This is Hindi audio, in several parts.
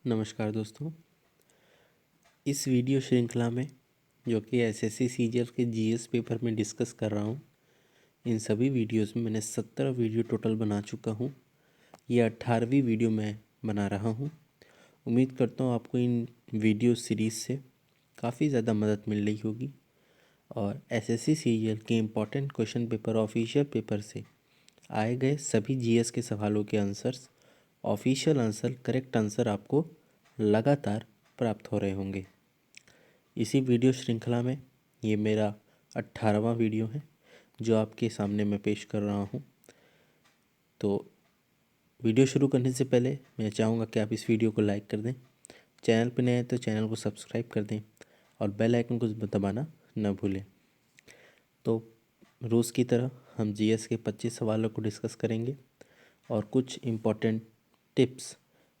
नमस्कार दोस्तों। इस वीडियो श्रृंखला में जो कि एसएससी सीजीएल के जीएस पेपर में डिस्कस कर रहा हूँ, इन सभी वीडियोस में मैंने 17 वीडियो टोटल बना चुका हूँ। ये 18वीं वीडियो मैं बना रहा हूँ। उम्मीद करता हूँ आपको इन वीडियो सीरीज़ से काफ़ी ज़्यादा मदद मिल रही होगी और एसएससी सीजीएल के important question paper official paper से आए गए सभी जीएस के सवालों के answers, official answer, correct answer आपको लगातार प्राप्त हो रहे होंगे। इसी वीडियो श्रृंखला में ये मेरा 18वां वीडियो है जो आपके सामने मैं पेश कर रहा हूँ। तो वीडियो शुरू करने से पहले मैं चाहूँगा कि आप इस वीडियो को लाइक कर दें, चैनल पर नए हैं तो चैनल को सब्सक्राइब कर दें और बेल आइकन को दबाना न भूलें। तो रोज़ की तरह हम जीएस के 25 सवालों को डिस्कस करेंगे और कुछ इम्पोर्टेंट टिप्स,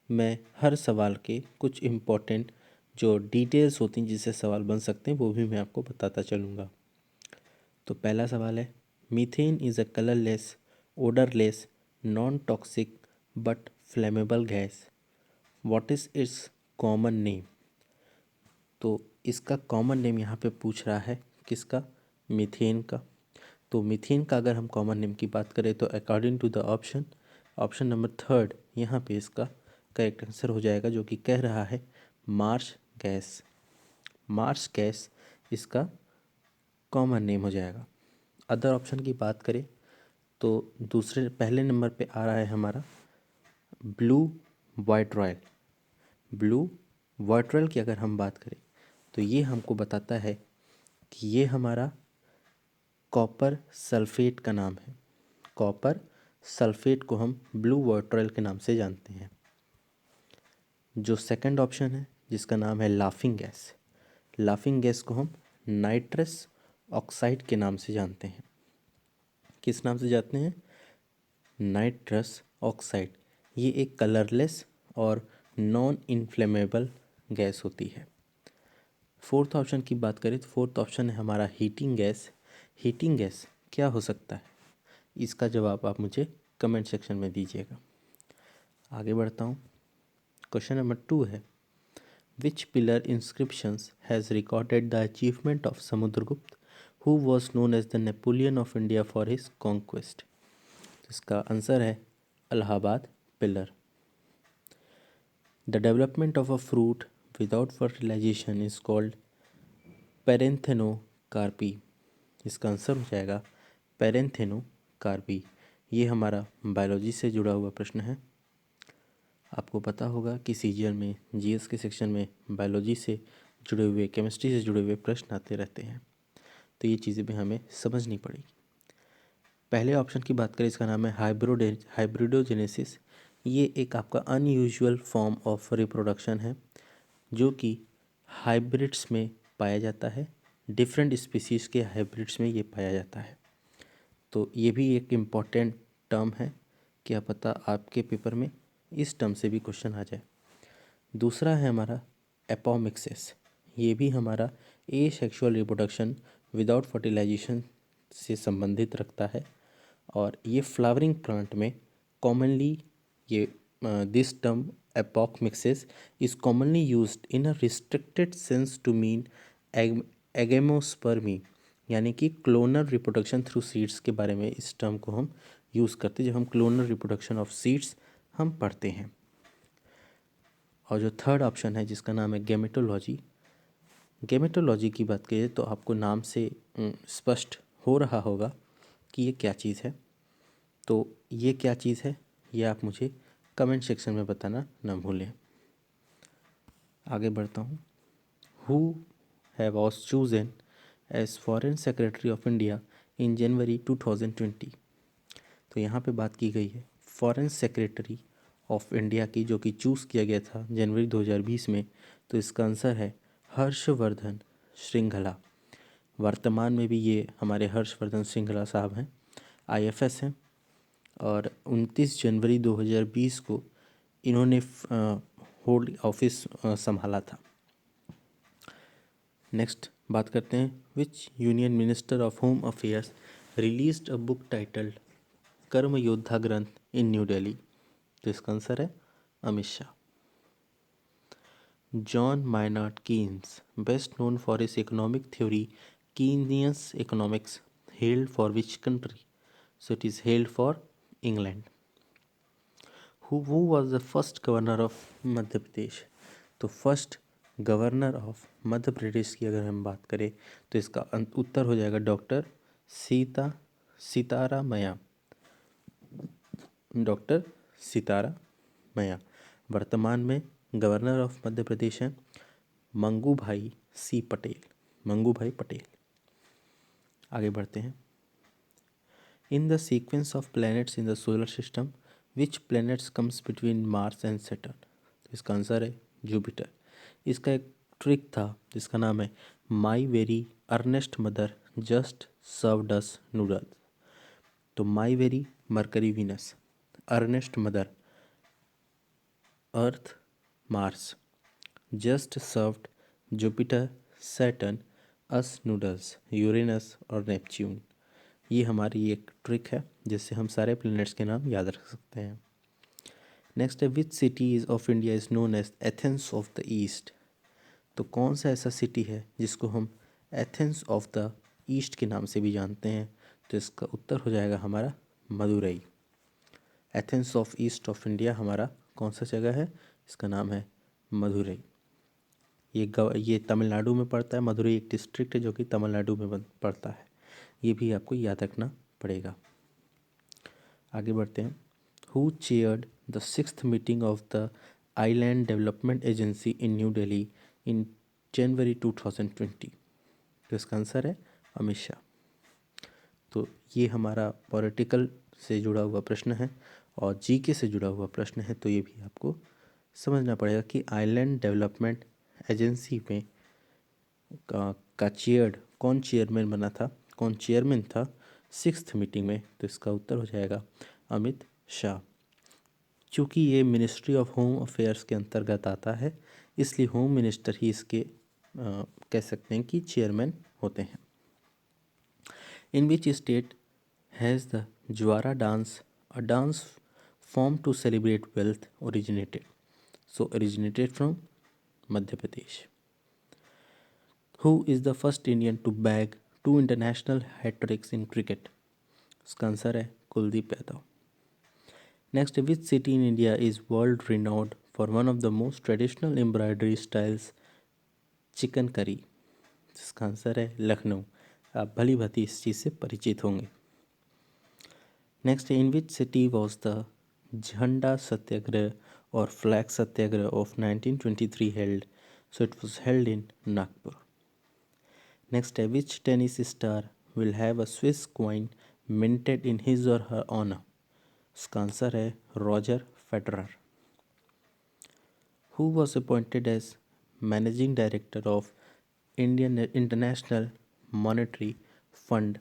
मैं हर सवाल के कुछ इम्पोर्टेंट जो डिटेल्स होती हैं जिससे सवाल बन सकते हैं वो भी मैं आपको बताता चलूँगा। तो पहला सवाल है, methane is a colourless, odourless, non toxic but flammable gas. What is it's common name. तो इसका कॉमन नेम यहाँ पे पूछ रहा है किसका, मीथेन का। तो मीथेन का अगर हम कॉमन नेम की बात करें तो according to the option number 3 यहाँ पे इसका करेक्ट आंसर हो जाएगा, जो कि कह रहा है मार्श गैस। मार्श गैस इसका कॉमन नेम हो जाएगा। अदर ऑप्शन की बात करें तो पहले नंबर पे आ रहा है हमारा blue white royal. Blue white royal की अगर हम बात करें तो ये हमको बताता है कि ये हमारा कॉपर सल्फेट का नाम है। कॉपर सल्फेट को हम ब्लू वाइट रॉयल के नाम से जानते हैं। जो सेकंड ऑप्शन है जिसका नाम है लाफिंग गैस, लाफिंग गैस को हम नाइट्रस ऑक्साइड के नाम से जानते हैं। किस नाम से जानते हैं, नाइट्रस ऑक्साइड। ये एक कलरलेस और नॉन इन्फ्लेमेबल गैस होती है। फोर्थ ऑप्शन की बात करें तो फोर्थ ऑप्शन है हमारा हीटिंग गैस। हीटिंग गैस क्या हो सकता है, इसका जवाब आप मुझे कमेंट सेक्शन में दीजिएगा। आगे बढ़ता हूँ। क्वेश्चन नंबर 2 है, which pillar inscriptions has recorded the achievement of Samudragupta who was known as the Napoleon of India for his conquest. इसका आंसर है Allahabad pillar. The development of a fruit without fertilisation is called parthenocarpy. इसका आंसर हो जाएगा पेरेंथेनोकार्पी। ये हमारा बायोलॉजी से जुड़ा हुआ प्रश्न है। आपको पता होगा कि सीजीएल में जीएस के सेक्शन में बायोलॉजी से जुड़े हुए, केमिस्ट्री से जुड़े हुए प्रश्न आते रहते हैं, तो ये चीज़ें भी हमें समझनी पड़ेगी। पहले ऑप्शन की बात करें, इसका नाम है हाइब्रिडोजेनेसिस। ये एक आपका अनयूजुअल फॉर्म ऑफ रिप्रोडक्शन है जो कि हाइब्रिड्स में पाया जाता है। डिफरेंट स्पीसीज़ के हाइब्रिड्स में ये पाया जाता है। तो ये भी एक इम्पॉर्टेंट टर्म है, क्या पता आपके पेपर में इस टर्म से भी क्वेश्चन आ जाए। दूसरा है हमारा एपोमिक्सिस। ये भी हमारा asexual reproduction without fertilization से संबंधित रखता है और ये फ्लावरिंग प्लांट में कॉमनली ये this term apomixis is commonly used in a restricted sense to mean agamospermy, यानी कि क्लोनल रिप्रोडक्शन थ्रू सीड्स के बारे में इस टर्म को हम यूज़ करते हैं जब हम क्लोनल रिप्रोडक्शन ऑफ सीड्स हम पढ़ते हैं। और जो थर्ड ऑप्शन है जिसका नाम है गेमेटोलॉजी। गेमेटोलॉजी की बात करें तो आपको नाम से स्पष्ट हो रहा होगा कि ये क्या चीज़ है। तो ये क्या चीज़ है ये आप मुझे कमेंट सेक्शन में बताना ना भूलें। आगे बढ़ता हूँ। Who have was chosen as foreign secretary of India in January 2020। तो यहाँ पे बात की गई है फॉरेन सेक्रेटरी ऑफ इंडिया की, जो कि चूज़ किया गया था जनवरी 2020 में। तो इसका आंसर है हर्षवर्धन श्रृंगला। वर्तमान में भी ये हमारे हर्षवर्धन श्रृंगला साहब हैं, आईएफएस हैं और 29 जनवरी 2020 को इन्होंने होल्ड ऑफिस संभाला था। नेक्स्ट बात करते हैं, विच union minister of home affairs released a book titled कर्म योद्धा ग्रंथ इन न्यू दिल्ली। तो इसका आंसर है Amit Shah. John Maynard Keynes, best known for his economic theory, Keynesian economics, hailed for which country? So it is hailed for England. Who was the first governor of Madhya Pradesh? तो first governor of Madhya Pradesh की अगर हम बात करें तो इसका उत्तर हो जाएगा डॉक्टर सीतारामैया। डॉक्टर सीतारामैया। वर्तमान में गवर्नर ऑफ मध्य प्रदेश हैं मंगूभाई सी पटेल। मंगूभाई पटेल। आगे बढ़ते हैं। In the sequence of planets in the solar system which planets comes between Mars and Saturn? तो इसका आंसर है जुपिटर। इसका एक ट्रिक था जिसका नाम है my very earnest mother just served us noodles. तो my very Mercury Venus, earnest mother Earth Mars, just served Jupiter Saturn us noodles Uranus और नेपच्यून। ये हमारी एक ट्रिक है जिससे हम सारे प्लैनेट्स के नाम याद रख सकते हैं। नेक्स्ट है which city is of India is known as Athens of the East? तो कौन सा ऐसा सिटी है जिसको हम एथेंस ऑफ द ईस्ट के नाम से भी जानते हैं? तो इसका उत्तर हो जाएगा हमारा Madurai. Athens of east of India हमारा कौन सा जगह है? इसका नाम है मदुरई। ये तमिलनाडु में पड़ता है। मदुरई एक डिस्ट्रिक्ट है जो कि तमिलनाडु में पड़ता है। ये भी आपको याद रखना पड़ेगा। आगे बढ़ते हैं। Who chaired the 6th meeting of the island development agency in New Delhi in January 2020? तो इसका आंसर है अमित शाह। तो ये हमारा पॉलिटिकल से जुड़ा हुआ प्रश्न है और जीके से जुड़ा हुआ प्रश्न है। तो ये भी आपको समझना पड़ेगा कि आइलैंड डेवलपमेंट एजेंसी में का चेयर्ड कौन चेयरमैन बना था, कौन चेयरमैन था 6th मीटिंग में? तो इसका उत्तर हो जाएगा अमित शाह। क्योंकि ये मिनिस्ट्री ऑफ होम अफेयर्स के अंतर्गत आता है इसलिए होम मिनिस्टर ही इसके कह सकते हैं कि चेयरमैन होते हैं। In which state has the Jawara dance a dance form to celebrate wealth originated? So originated from Madhya Pradesh. Who is the first Indian to bag 2 international hat-tricks in cricket? उसका आंसर है Kuldeep Yadav. Next, which city in India is world renowned for one of the most traditional embroidery styles chicken curry? इसका आंसर है लखनऊ। आप भली भांति इस चीज़ से परिचित होंगे। Next, in which city was the Jhanda Satyagraha और flag Satyagraha of 1923 held? So it was held in Nagpur. Next है which tennis star will have a Swiss coin minted in his or her honour? इसका आंसर है Roger Federer. Who was appointed as managing director of Indian international monetary fund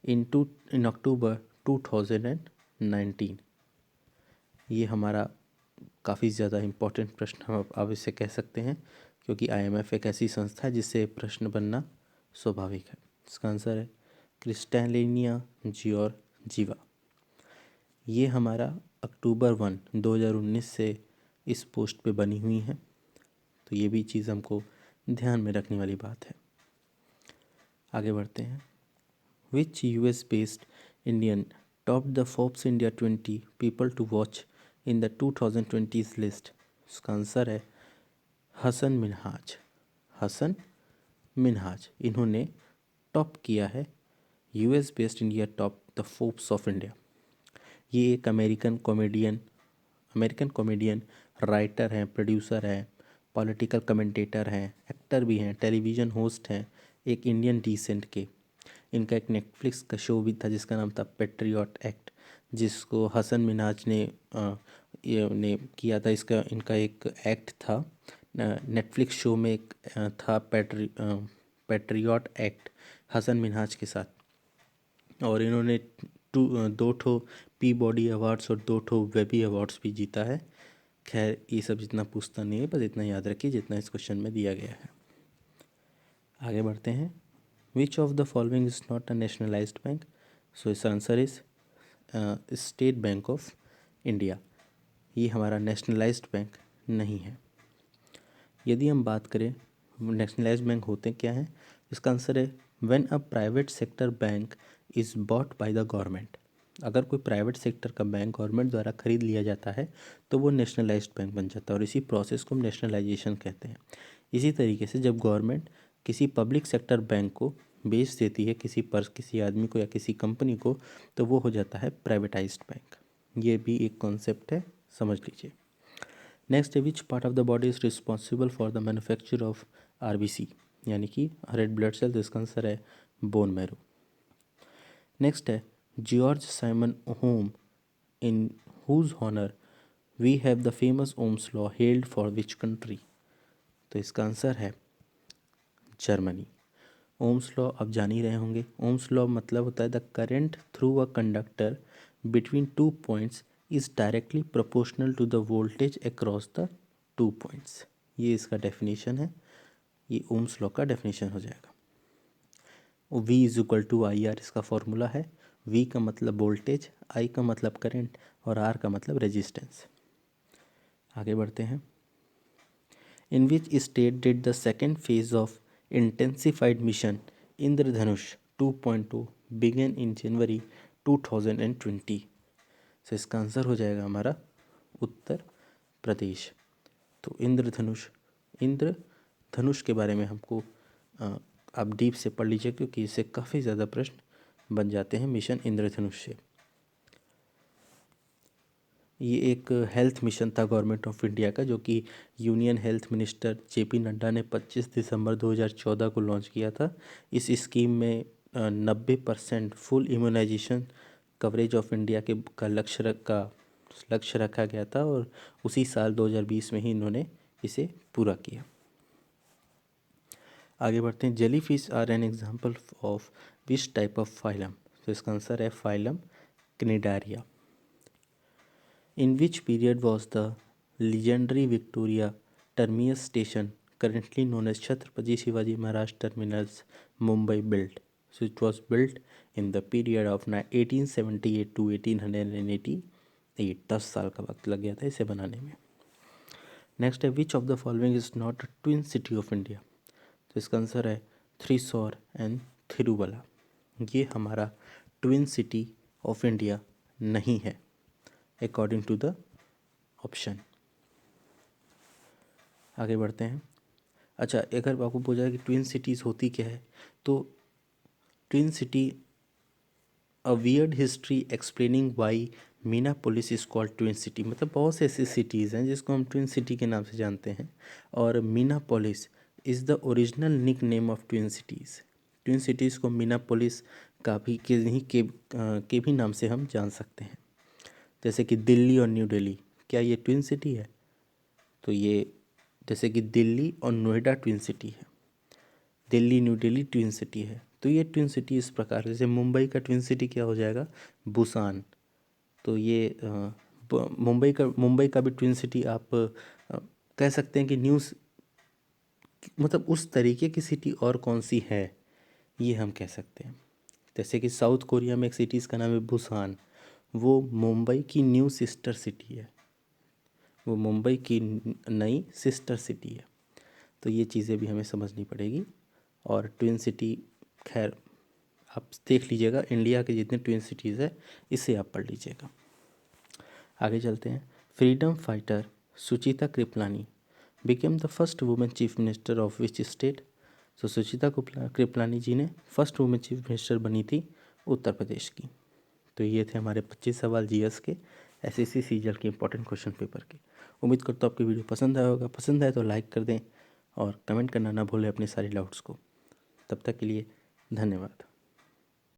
in October 2019? ये हमारा काफ़ी ज़्यादा इम्पोर्टेंट प्रश्न हम आप इसे कह सकते हैं क्योंकि IMF एक ऐसी संस्था है जिससे प्रश्न बनना स्वाभाविक है। इसका आंसर है क्रिस्टैलिनिया जॉर्जिवा। ये हमारा अक्टूबर 1, 2019 से इस पोस्ट पे बनी हुई है। तो ये भी चीज़ हमको ध्यान में रखने वाली बात है। आगे बढ़ते हैं। Which US based Indian top the Forbes India 20 people to watch in the 2020 list? उसका आंसर है हसन मिनहाज। हसन मिनहाज इन्होंने टॉप किया है US based India top the Forbes of India. ये एक अमेरिकन कॉमेडियन राइटर हैं, प्रोड्यूसर हैं, पॉलिटिकल कमेंटेटर हैं, एक्टर भी हैं, टेलीविज़न होस्ट हैं, एक इंडियन डिसेंट के। इनका एक नेटफ्लिक्स का शो भी था जिसका नाम था पेट्रियट एक्ट, जिसको हसन मिनहाज ने किया था। इनका एक एक्ट था नेटफ्लिक्स शो में एक था पेट्रियट एक्ट हसन मिनहाज के साथ। और इन्होंने 2 पीबॉडी अवार्ड्स और 2 वेबी अवार्ड्स भी जीता है। खैर ये सब जितना पूछता नहीं है, बस इतना याद रखिए जितना इस क्वेश्चन में दिया गया है। आगे बढ़ते हैं। Which of the following is not a nationalised bank? So इस answer is State Bank of India. ये हमारा नेशनलाइज्ड बैंक नहीं है। यदि हम बात करें नेशनलाइज्ड बैंक होते क्या हैं, इसका आंसर है when a private sector bank is bought by the government. अगर कोई प्राइवेट सेक्टर का बैंक गवर्नमेंट द्वारा खरीद लिया जाता है तो वो नेशनलाइज्ड बैंक बन जाता है और इसी प्रोसेस को हम नेशनलाइजेशन कहते हैं। इसी तरीके से जब गवर्नमेंट किसी पब्लिक सेक्टर बैंक को बेच देती है किसी आदमी को या किसी कंपनी को, तो वो हो जाता है प्राइवेटाइज्ड बैंक। ये भी एक कॉन्सेप्ट है, समझ लीजिए। नेक्स्ट है which part of the body is responsible for the manufacture of RBC, यानी कि रेड ब्लड सेल्स। इसका आंसर है बोन मैरो। नेक्स्ट है George Simon Ohm in whose honour we have the famous Ohm's law held for which country. तो इसका आंसर है जर्मनी। ओम्स लॉ आप जान ही रहे होंगे। ओम्स लॉ मतलब होता है the current through a conductor between two points is directly proportional to the voltage across the two points. ये इसका डेफिनेशन है, ये ओम्स लॉ का डेफिनेशन हो जाएगा। V is equal to I R इसका फॉर्मूला है। V का मतलब वोल्टेज, I का मतलब करंट और R का मतलब रेजिस्टेंस। आगे बढ़ते हैं। In which state did the second phase of intensified mission Indradhanush 2.2 began in January 2020। तो इसका आंसर हो जाएगा हमारा उत्तर प्रदेश। तो इंद्रधनुष के बारे में हमको आप डीप से पढ़ लीजिए क्योंकि इससे काफ़ी ज़्यादा प्रश्न बन जाते हैं मिशन इंद्रधनुष से। ये एक हेल्थ मिशन था गवर्नमेंट ऑफ इंडिया का, जो कि union health minister JP Nadda ने 25 दिसंबर 2014 को लॉन्च किया था। इस स्कीम में 90% full immunisation coverage of India के का लक्ष्य रखा गया था और उसी साल 2020 में ही इन्होंने इसे पूरा किया। आगे बढ़ते हैं। Jellyfish are an example of which type of phylum. तो इसका आंसर है phylum cnidaria. In which period was the legendary Victoria terminus station currently known as Chhatrapati Shivaji Maharaj Terminus Mumbai built? So it was built in the period of 1878 to 1888। 10 साल का वक्त लग गया था इसे बनाने में। नेक्स्ट है विच of the following is not a twin city of India. तो इसका आंसर है थ्रिसौर एंड थिरुवला। ये हमारा ट्विन सिटी ऑफ इंडिया नहीं है अकॉर्डिंग टू द ऑप्शन। आगे बढ़ते हैं। अच्छा, अगर आपको पूछा जाए कि ट्विन सिटीज़ होती क्या है, तो twin city a weird history explaining why Minneapolis is called twin city. मतलब बहुत से ऐसी सिटीज़ हैं जिसको हम ट्विन सिटी के नाम से जानते हैं और Minneapolis is the original nickname of twin cities. Twin cities को मीनापोलिस के भी नाम से हम जान सकते हैं। जैसे कि दिल्ली और न्यू दिल्ली, क्या ये ट्विन सिटी है? तो ये जैसे कि दिल्ली और नोएडा ट्विन सिटी है, Delhi new Delhi twin city है। तो ये ट्विन सिटी इस प्रकार, जैसे मुंबई का ट्विन सिटी क्या हो जाएगा? बुसान। तो ये मुंबई का भी ट्विन सिटी आप कह सकते हैं कि न्यूज़, मतलब उस तरीके की सिटी और कौन सी है ये हम कह सकते हैं। जैसे कि साउथ कोरिया में एक सिटी का नाम है बुसान, वो मुंबई की न्यू सिस्टर सिटी है, वो मुंबई की नई सिस्टर सिटी है। तो ये चीज़ें भी हमें समझनी पड़ेगी। और ट्विन सिटी, खैर आप देख लीजिएगा, इंडिया के जितने ट्विन सिटीज़ है इसे आप पढ़ लीजिएगा। आगे चलते हैं। Freedom fighter Suchita Kripalani became the first women chief minister of which state. तो सुचिता कृपलानी जी ने फर्स्ट वुमेन चीफ मिनिस्टर बनी थी उत्तर प्रदेश की। तो ये थे हमारे 25 सवाल जीएस के एसएससी सीजीएल के इंपॉर्टेंट क्वेश्चन पेपर के। उम्मीद करता हूँ आपकी वीडियो पसंद आया होगा। पसंद आए तो लाइक कर दें और कमेंट करना ना भूलें अपने सारे डाउट्स को। तब तक के लिए धन्यवाद।